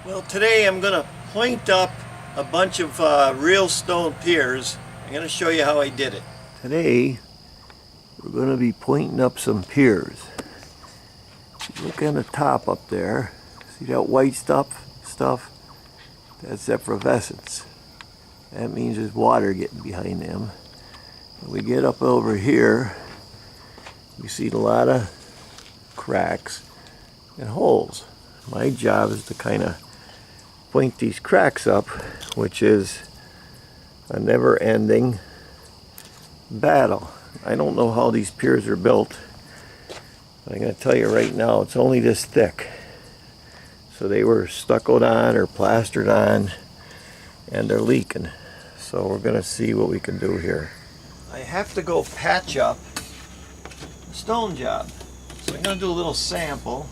Well, today I'm going to point up a bunch of real stone piers. I'm going to show you how I did it. Today we're going to be pointing up some piers. Look on the top up there. See that white stuff? That's effervescence. That means there's water getting behind them. When we get up over here, we see a lot of cracks and holes. My job is to kind of point these cracks up, which is a never-ending battle. I don't know how these piers are built, but I'm going to tell you right now, it's only this thick. So they were stuccoed on or plastered on, and they're leaking. So we're going to see what we can do here. I have to go patch up the stone job. So I'm going to do a little sample.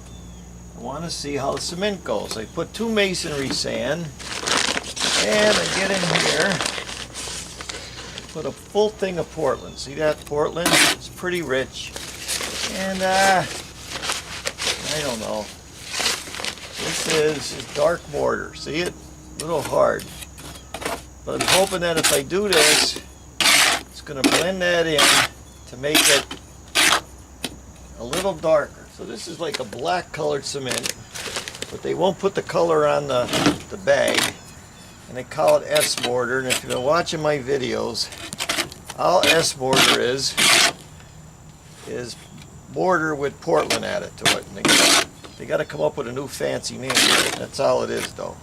I want to see how the cement goes. I put 2 masonry sand, and I get in here, put a full thing of Portland. See that Portland? It's pretty rich. And I don't know. This is dark mortar. See it? A little hard. But I'm hoping that if I do this, it's going to blend that in to make it a little darker. So this is like a black colored cement, but they won't put the color on the bag, and they call it S-mortar. And if you've been watching my videos, all S-mortar is mortar with Portland added to it. And they got to come up with a new fancy name. That's all it is, though.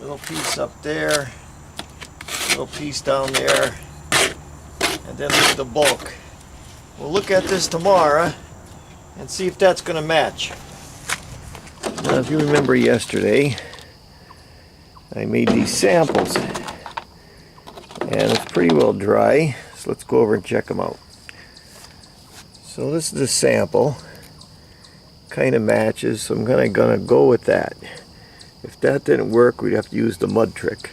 Little piece up there, little piece down there, and then look at the bulk. We'll look at this tomorrow and see if that's going to match. Now, if you remember yesterday, I made these samples, and it's pretty well dry, so let's go over and check them out. So this is a sample, kind of matches, so I'm gonna go with that. If that didn't work, we'd have to use the mud trick.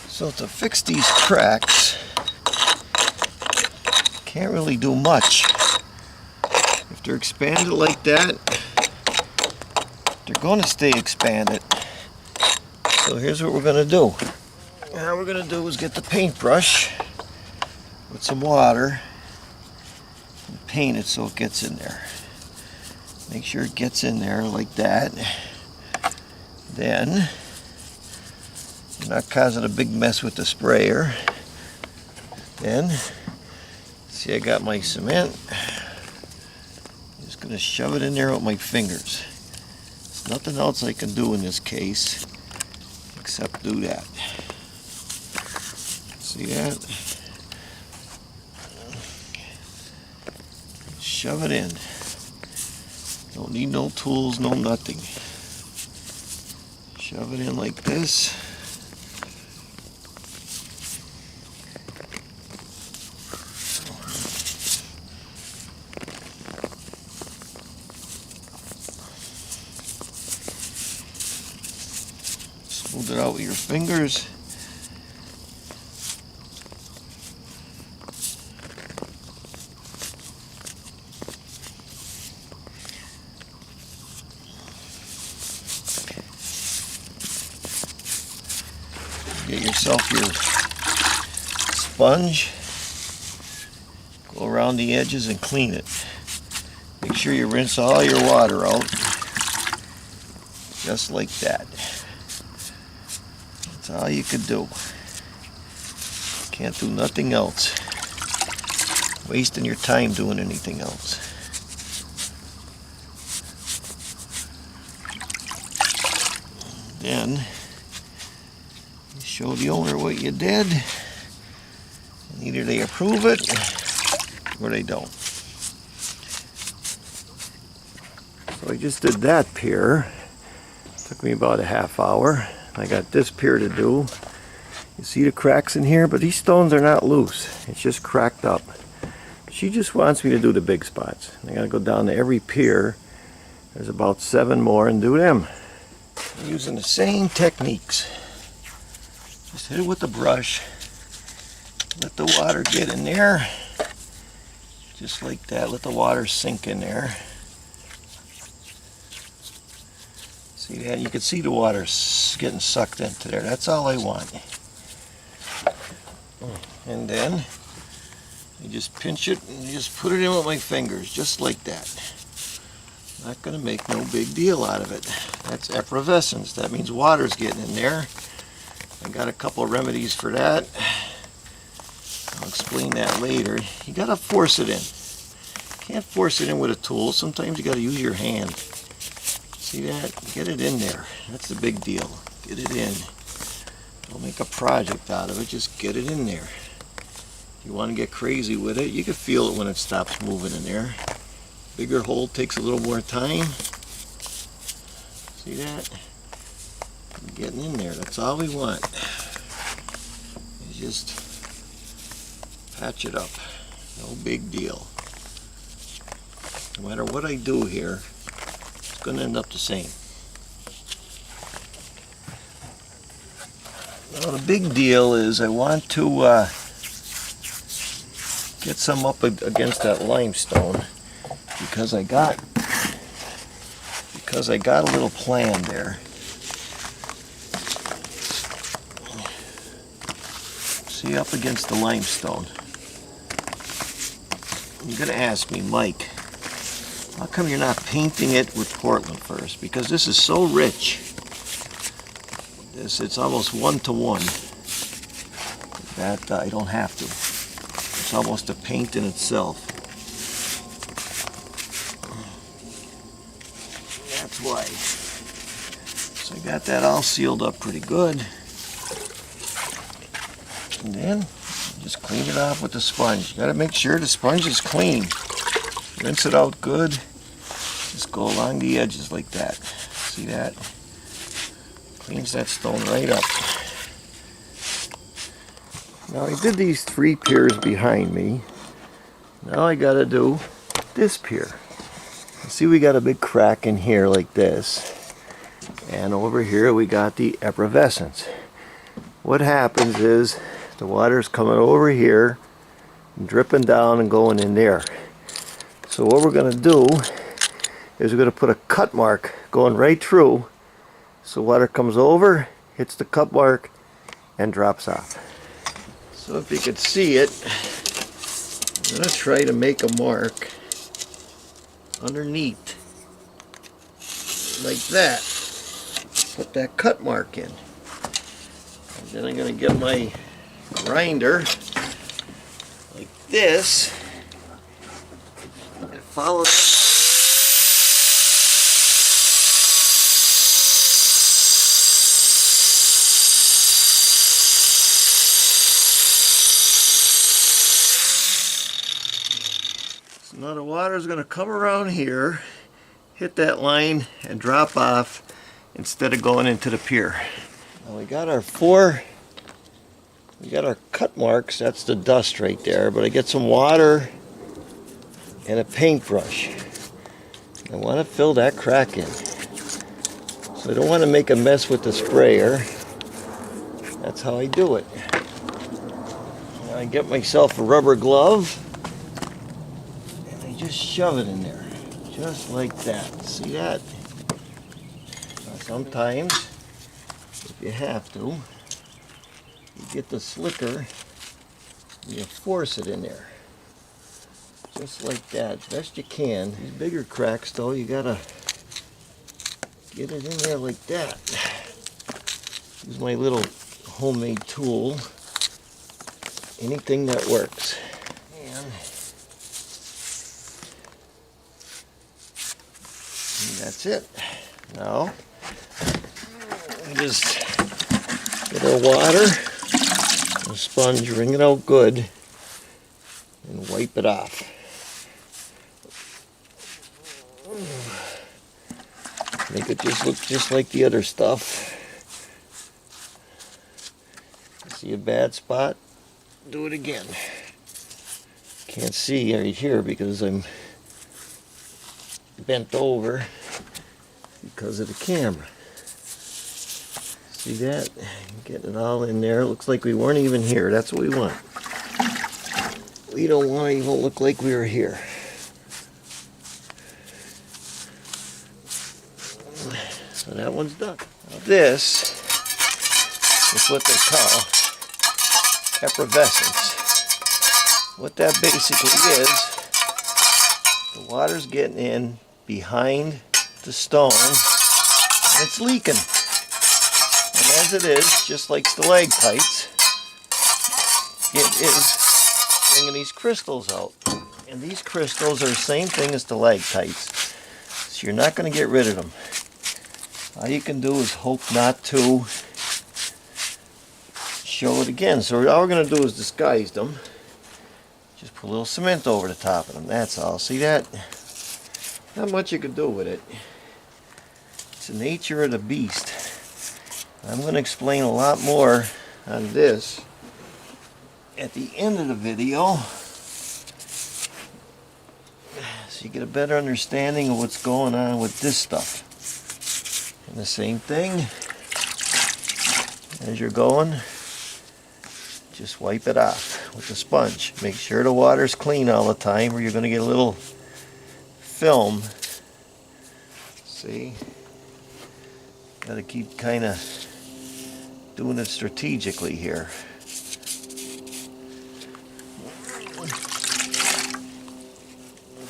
So to fix these cracks, can't really do much. If they're expanded like that, they're going to stay expanded. So here's what we're going to do. Now what we're going to do is get the paintbrush with some water and paint it so it gets in there. Make sure it gets in there like that. Then you're not causing a big mess with the sprayer. Then, see, I got my cement. Going to shove it in there with my fingers. There's nothing else I can do in this case except do that. See that? Shove it in. Don't need no tools, no nothing. Shove it in like this. Smooth it out with your fingers. Get yourself your sponge. Go around the edges and clean it. Make sure you rinse all your water out. Just like that. That's all you can do. Can't do nothing else. Wasting your time doing anything else. Then you show the owner what you did, and either they approve it or they don't. So I just did that pier. Took me about a half hour. I got this pier to do. You see the cracks in here, but these stones are not loose. It's just cracked up. She just wants me to do the big spots. I gotta go down to every pier. There's about 7 more and do them. I'm using the same techniques. Just hit it with the brush. Let the water get in there. Just like that. Let the water sink in there. See that? You can see the water getting sucked into there. That's all I want. And then you just pinch it and you just put it in with my fingers, just like that. Not going to make no big deal out of it. That's effervescence. That means water's getting in there. I got a couple of remedies for that. I'll explain that later. You got to force it in. Can't force it in with a tool. Sometimes you got to use your hand. See that? Get it in there. That's the big deal. Get it in. Don't make a project out of it. Just get it in there. If you want to get crazy with it, you can feel it when it stops moving in there. Bigger hole takes a little more time. See that? Getting in there. That's all we want. You just patch it up. No big deal. No matter what I do here, it's going to end up the same. Now the big deal is I want to get some up against that limestone because I got a little plan there. See, up against the limestone. You're going to ask me, Mike, how come you're not painting it with Portland first? Because this is so rich. It's almost 1-to-1 that I don't have to. It's almost a paint in itself. That's why. So I got that all sealed up pretty good. And then just clean it off with the sponge. You got to make sure the sponge is clean. Rinse it out good. Just go along the edges like that. See that? Cleans that stone right up. Now I did these 3 piers behind me. Now I got to do this pier. See, we got a big crack in here like this. And over here we got the effervescence. What happens is the water's coming over here, dripping down and going in there. So what we're going to do is we're going to put a cut mark going right through. So water comes over, hits the cut mark, and drops off. So if you could see it, I'm going to try to make a mark underneath, like that. Put that cut mark in. And then I'm going to get my grinder, like this, and follow that. Now the water is going to come around here, hit that line, and drop off instead of going into the pier. Now we got our cut marks. That's the dust right there. But I get some water and a paintbrush. I want to fill that crack in. So I don't want to make a mess with the sprayer. That's how I do it. Now I get myself a rubber glove. Just shove it in there, just like that. See that? Now sometimes, if you have to, you get the slicker and you force it in there. Just like that, best you can. These bigger cracks though, you gotta get it in there like that. Use my little homemade tool. Anything that works. And that's it. Now, we just get our water, a sponge, wring it out good, and wipe it off. Make it just look just like the other stuff. See a bad spot? Do it again. Can't see right here because I'm bent over because of the camera. See that? Getting it all in there. It looks like we weren't even here. That's what we want. We don't want to even look like we were here. So that one's done. Now this is what they call effervescence. What that basically is, the water's getting in behind the stone and it's leaking. And as it is, just like stalactites, it is bringing these crystals out. And these crystals are the same thing as stalactites. So you're not going to get rid of them. All you can do is hope not to show it again. So all we're going to do is disguise them. Just put a little cement over the top of them. That's all. See that? Not much you can do with it. It's the nature of the beast. I'm going to explain a lot more on this at the end of the video, so you get a better understanding of what's going on with this stuff. And the same thing, as you're going, just wipe it off with a sponge. Make sure the water's clean all the time, or you're going to get a little film. See? Got to keep kind of doing it strategically here.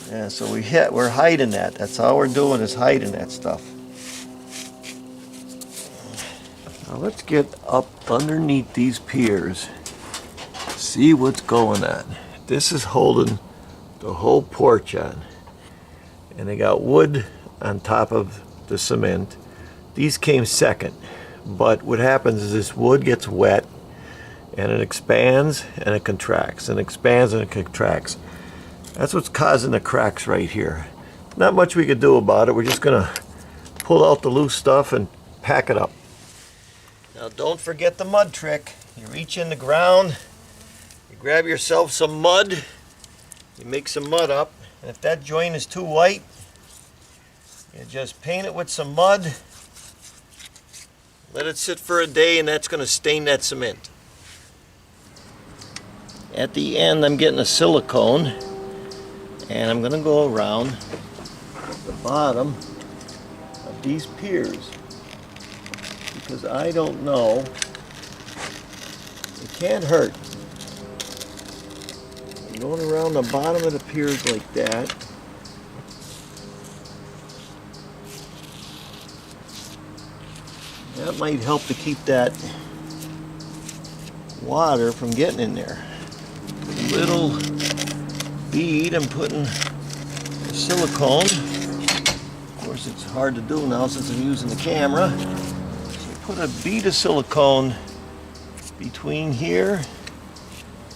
Yeah, so we're hiding that. That's all we're doing, is hiding that stuff. Now let's get up underneath these piers. See what's going on. This is holding the whole porch on. And they got wood on top of the cement. These came second. But what happens is this wood gets wet and it expands and it contracts and expands and it contracts. That's what's causing the cracks right here. Not much we could do about it. We're just going to pull out the loose stuff and pack it up. Now don't forget the mud trick. You reach in the ground, you grab yourself some mud, you make some mud up, and if that joint is too white, you just paint it with some mud, let it sit for a day, and that's going to stain that cement. At the end I'm getting a silicone, and I'm going to go around the bottom of these piers, because I don't know, it can't hurt. I'm going around the bottom of the piers like that. That might help to keep that water from getting in there. Little bead, I'm putting silicone. Of course it's hard to do now since I'm using the camera. So put a bead of silicone between here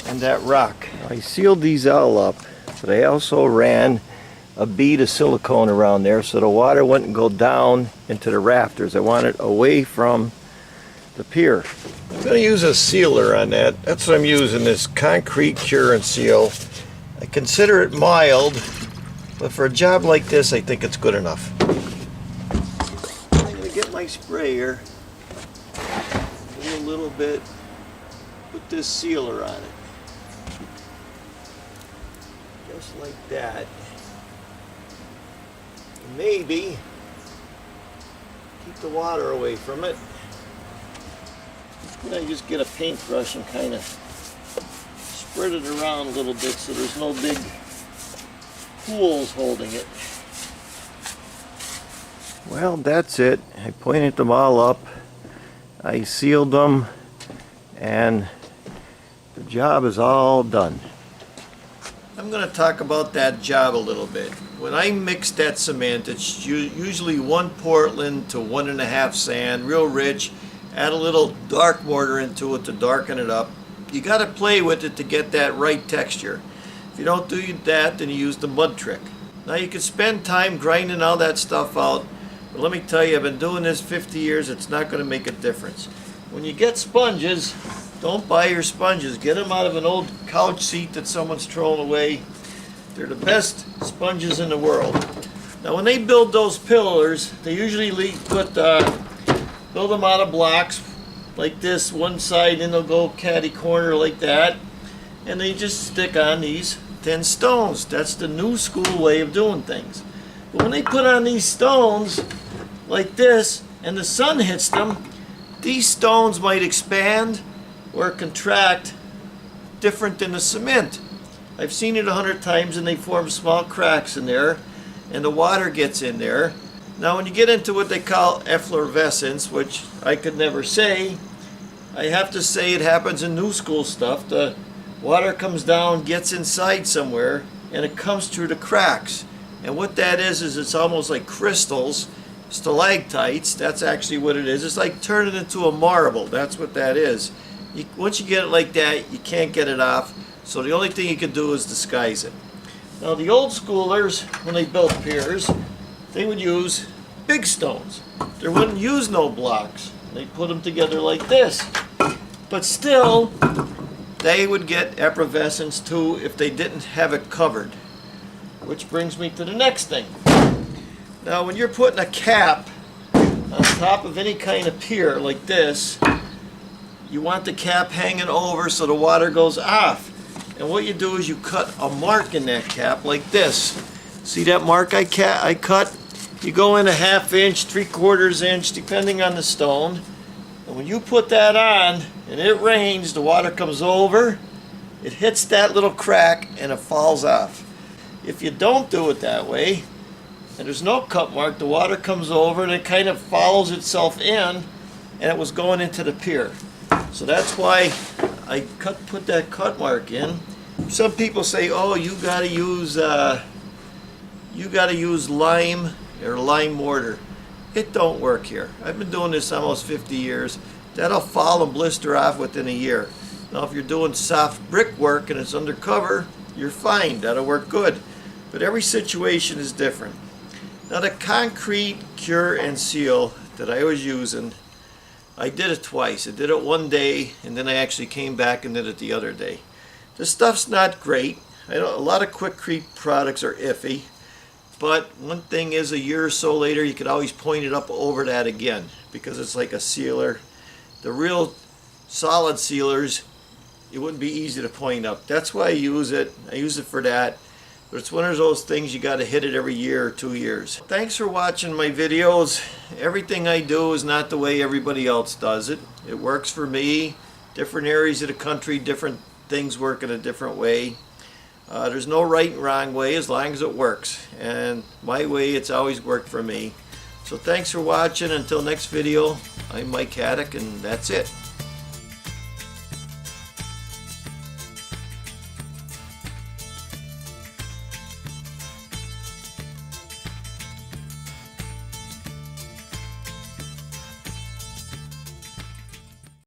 and that rock. I sealed these all up, but I also ran a bead of silicone around there so the water wouldn't go down into the rafters. I want it away from the pier. I'm going to use a sealer on that. That's what I'm using, this concrete cure and seal. I consider it mild, but for a job like this I think it's good enough. I'm going to get my sprayer, do a little bit, put this sealer on it. Just like that. Maybe keep the water away from it. And I just get a paintbrush and kind of spread it around a little bit so there's no big pools holding it. Well, that's it. I pointed them all up. I sealed them, and the job is all done. I'm going to talk about that job a little bit. When I mix that cement, it's usually 1 Portland to 1.5 sand, real rich. Add a little dark mortar into it to darken it up. You got to play with it to get that right texture. If you don't do that, then you use the mud trick. Now you can spend time grinding all that stuff out, but let me tell you, I've been doing this 50 years, it's not going to make a difference. When you get sponges, don't buy your sponges. Get them out of an old couch seat that someone's thrown away. They're the best sponges in the world. Now when they build those pillars, they usually build them out of blocks like this, one side, and they'll go catty corner like that, and they just stick on these thin stones. That's the new school way of doing things. But when they put on these stones like this, and the sun hits them, these stones might expand or contract different than the cement. I've seen it 100 times and they form small cracks in there and the water gets in there. Now when you get into what they call effervescence, which I could never say, I have to say it happens in new school stuff. The water comes down, gets inside somewhere, and it comes through the cracks. And what that is it's almost like crystals, stalactites. That's actually what it is. It's like turning into a marble. That's what that is. Once you get it like that, you can't get it off. So the only thing you can do is disguise it. Now the old schoolers, when they built piers, they would use big stones. They wouldn't use no blocks. They put them together like this. But still, they would get effervescence too if they didn't have it covered. Which brings me to the next thing. Now when you're putting a cap on top of any kind of pier like this, you want the cap hanging over so the water goes off. And what you do is you cut a mark in that cap like this. See that mark I cut? You go in a 1/2 inch, 3/4 inch, depending on the stone. And when you put that on and it rains, the water comes over, it hits that little crack and it falls off. If you don't do it that way, and there's no cut mark, the water comes over and it kind of follows itself in, and it was going into the pier. So that's why I put that cut mark in. Some people say, oh, you gotta use lime or lime mortar. It don't work here. I've been doing this almost 50 years. That'll fall and blister off within a year. Now if you're doing soft brickwork and it's undercover, you're fine. That'll work good. But every situation is different. Now the concrete cure and seal that I was using, I did it twice. I did it one day and then I actually came back and did it the other day. The stuff's not great. A lot of quickcrete products are iffy. But one thing is, a year or so later you could always point it up over that again because it's like a sealer. The real solid sealers, it wouldn't be easy to point up. That's why I use it. I use it for that. But it's one of those things you got to hit it every year or 2 years. Thanks for watching my videos. Everything I do is not the way everybody else does it. It works for me. Different areas of the country, different things work in a different way. There's no right and wrong way as long as it works. And my way, it's always worked for me. So thanks for watching. Until next video, I'm Mike Haduck, and that's it.